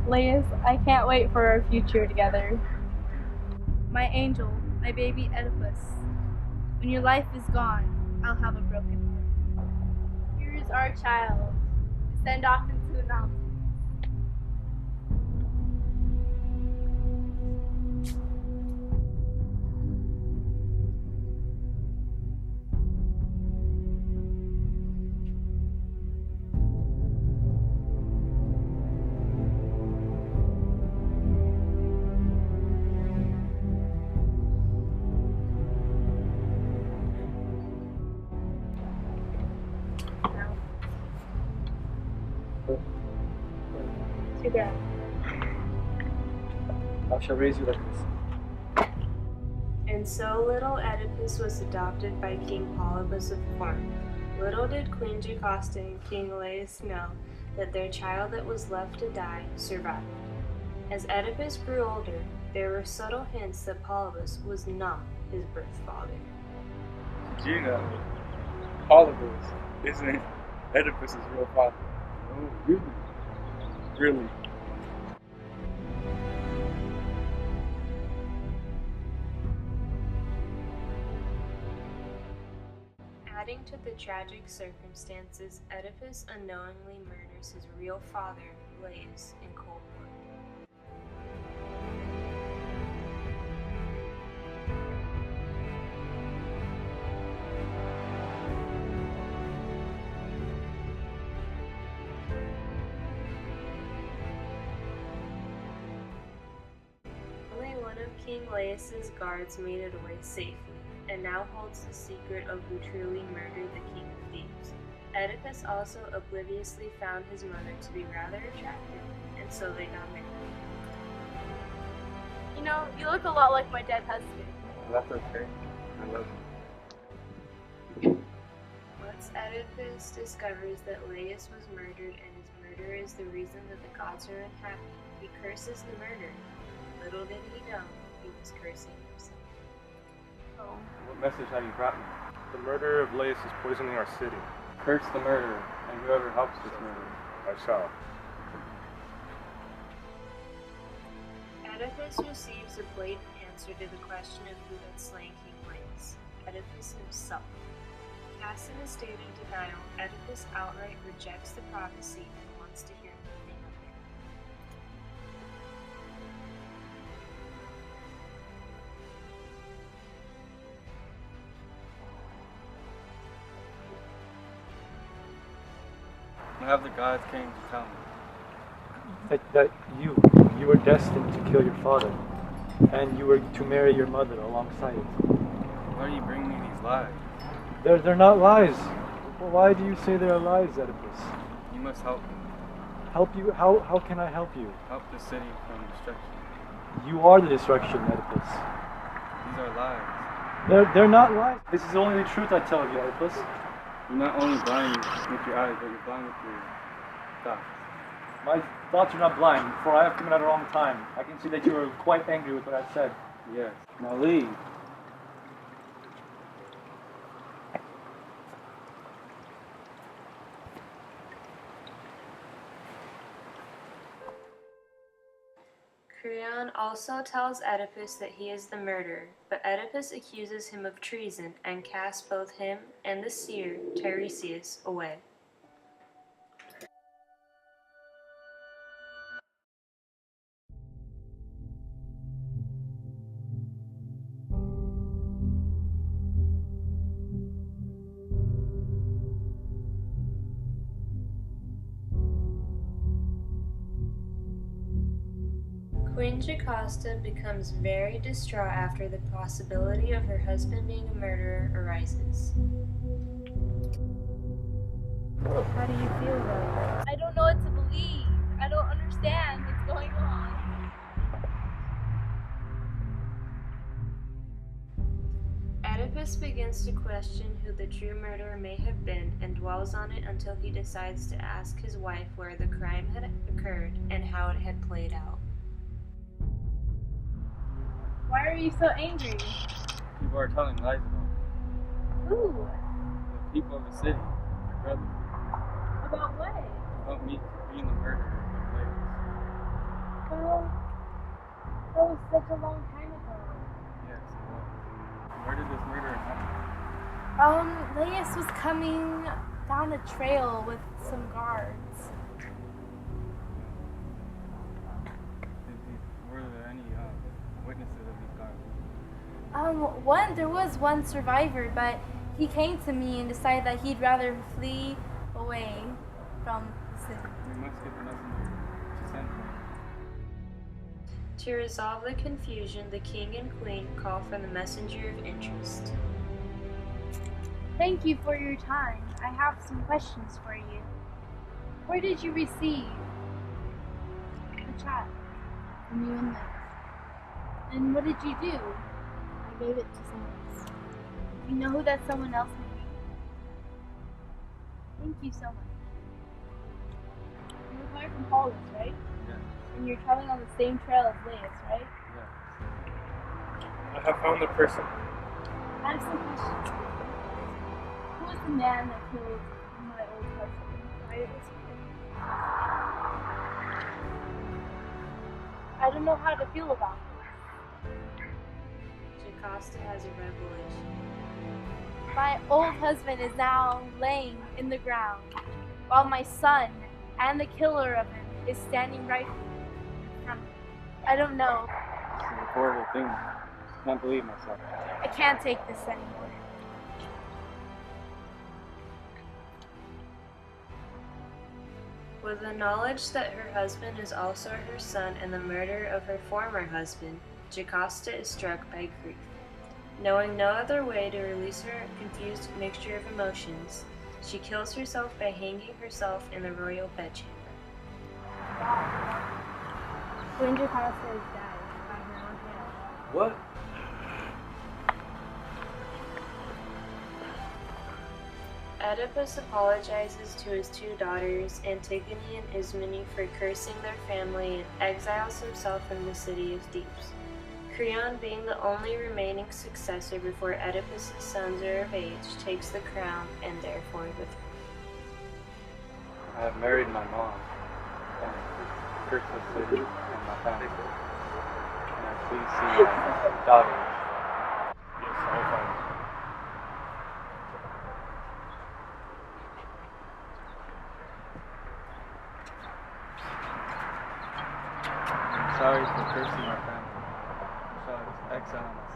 Laius, I can't wait for our future together. My angel, my baby Oedipus. When your life is gone, I'll have a broken heart. Here is our child, to send off into the mountains. To them. I shall raise you like this. And so little Oedipus was adopted by King Polybus of Corinth. Little did Queen Jocasta and King Laius know that their child that was left to die survived. As Oedipus grew older, there were subtle hints that Polybus was not his birth father. Gina, Polybus isn't Oedipus' real father. Oh, really? Really? Adding to the tragic circumstances, Oedipus unknowingly murders his real father, Laius, in cold blood. Only one of King Laius' guards made it away safely, and now holds the secret of who truly murdered the King of Thieves. Oedipus also obliviously found his mother to be rather attractive, and so they got married. You know, you look a lot like my dead husband. Well, that's okay. I love you. Once Oedipus discovers that Laius was murdered and his murder is the reason that the gods are unhappy, he curses the murderer. Little did he know, he was cursing himself. Oh. What message have you brought me? The murderer of Laius is poisoning our city. Curse the murderer, and whoever helps this murderer. I shall. Oedipus receives a blatant answer to the question of who had slain King Laius, Oedipus himself. Cast in a state of denial, Oedipus outright rejects the prophecy and wants to hear nothing of it. I have the gods came to tell me. That you were destined to kill your father, and you were to marry your mother alongside it. Why do you bring me these lies? They're not lies. Well, why do you say they are lies, Oedipus? You must help me. Help you? How can I help you? Help the city from destruction. You are the destruction, Oedipus. These are lies. They're not lies. This is only the truth I tell you, Oedipus. You're not only blind with your eyes, but you're blind with your thoughts. My thoughts are not blind, for I have come in at a wrong time. I can see that you are quite angry with what I've said. Yes. Now leave. Creon also tells Oedipus that he is the murderer, but Oedipus accuses him of treason and casts both him and the seer, Tiresias, away. Queen Jocasta becomes very distraught after the possibility of her husband being a murderer arises. How do you feel about it? I don't know what to believe. I don't understand what's going on. Oedipus begins to question who the true murderer may have been and dwells on it until he decides to ask his wife where the crime had occurred and how it had played out. Why are you so angry? People are telling lies about me. Who? The people of the city, my brother, About what? about me being the murderer of Laius. That was such a long time ago. Yes, it was. Where did this murder happen? Laius was coming down a trail with some guards. Were there any witnesses of these guards? There was one survivor, but he came to me and decided that he'd rather flee away from the city. We must get the messenger to send for him. To resolve the confusion, the king and queen call for the messenger of interest. Thank you for your time. I have some questions for you. Where did you receive the child from you and Liz? And what did you do? I gave it to someone else. Do you know who that someone else may be? Thank you so much. You're coming from Paulus, right? Yes. And you're traveling on the same trail as Laius, right? Yes. I have found the person. I have some questions. Who was the man that killed my old husband? I don't know how to feel about this. Jocasta has a revelation. My old husband is now laying in the ground, while my son and the killer of him is standing right in front of me. I don't know. This is a horrible thing. I can't believe myself. I can't take this anymore. With the knowledge that her husband is also her son and the murder of her former husband, Jocasta is struck by grief. Knowing no other way to release her confused mixture of emotions, she kills herself by hanging herself in the royal bedchamber. Queen Jocasta is dead by her own hand. What? Oedipus apologizes to his two daughters, Antigone and Ismene, for cursing their family and exiles himself from the city of Thebes. Creon, being the only remaining successor before Oedipus' sons are of age, takes the crown and therefore the throne. I have married my mom and cursed the city and my family. Can I please see my daughters? Yes, I'll find it. I'm sorry for cursing my family. I'm sorry for exiling myself.